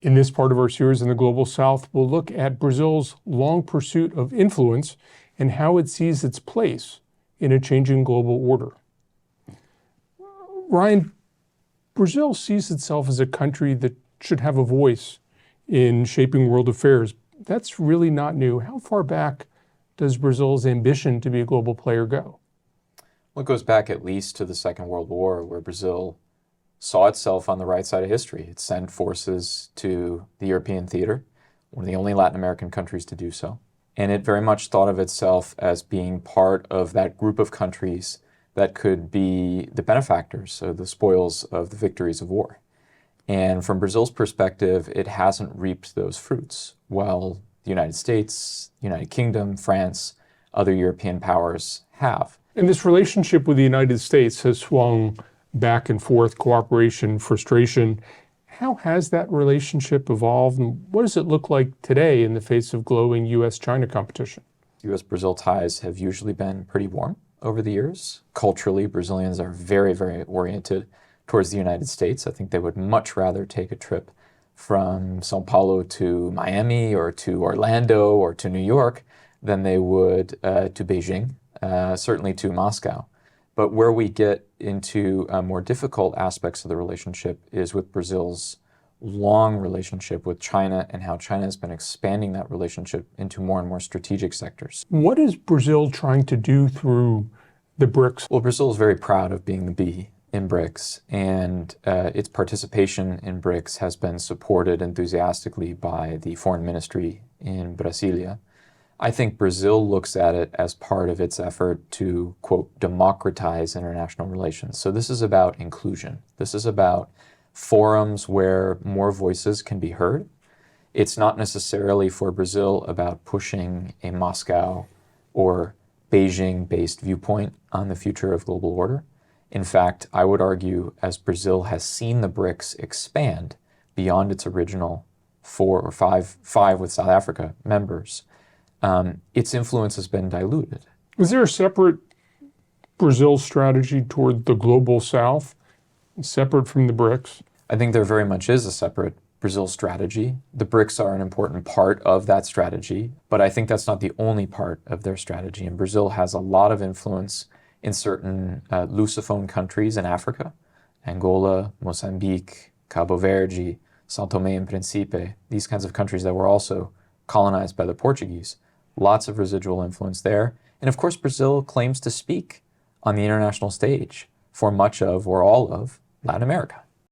In this part of our series in the Global South, we'll look at Brazil's long pursuit of influence and how it sees its place in a changing global order. Ryan, Brazil sees itself as a country that should have a voice in shaping world affairs. That's really not new. How far back does Brazil's ambition to be a global player go? Well, it goes back at least to the Second World War, where Brazil saw itself on the right side of history. It sent forces to the European theater, one of the only Latin American countries to do so. And it very much thought of itself as being part of that group of countries that could be the benefactors of the spoils of the victories of war. And from Brazil's perspective, it hasn't reaped those fruits, while the United States, United Kingdom, France, other European powers have. And this relationship with the United States has swung back and forth, cooperation, frustration. How has that relationship evolved, and what does it look like today in the face of glowing U.S.-China competition? U.S.-Brazil ties have usually been pretty warm over the years. Culturally, Brazilians are very, very oriented towards the United States. I think they would much rather take a trip from Sao Paulo to Miami or to Orlando or to New York than they would to Beijing, certainly to Moscow. But where we get into more difficult aspects of the relationship is with Brazil's long relationship with China and how China has been expanding that relationship into more and more strategic sectors. What is Brazil trying to do through the BRICS? Well, Brazil is very proud of being the B in BRICS, and its participation in BRICS has been supported enthusiastically by the foreign ministry in Brasilia. I think Brazil looks at it as part of its effort to, quote, democratize international relations. So this is about inclusion. This is about forums where more voices can be heard. It's not necessarily for Brazil about pushing a Moscow or Beijing-based viewpoint on the future of global order. In fact, I would argue as Brazil has seen the BRICS expand beyond its original five with South Africa members, its influence has been diluted. Is there a separate Brazil strategy toward the global South, separate from the BRICS? I think there very much is a separate Brazil strategy. The BRICS are an important part of that strategy, but I think that's not the only part of their strategy. And Brazil has a lot of influence in certain Lusophone countries in Africa, Angola, Mozambique, Cabo Verde, São Tomé and Príncipe, these kinds of countries that were also colonized by the Portuguese. Lots of residual influence there. And of course, Brazil claims to speak on the international stage for much of or all of Latin America.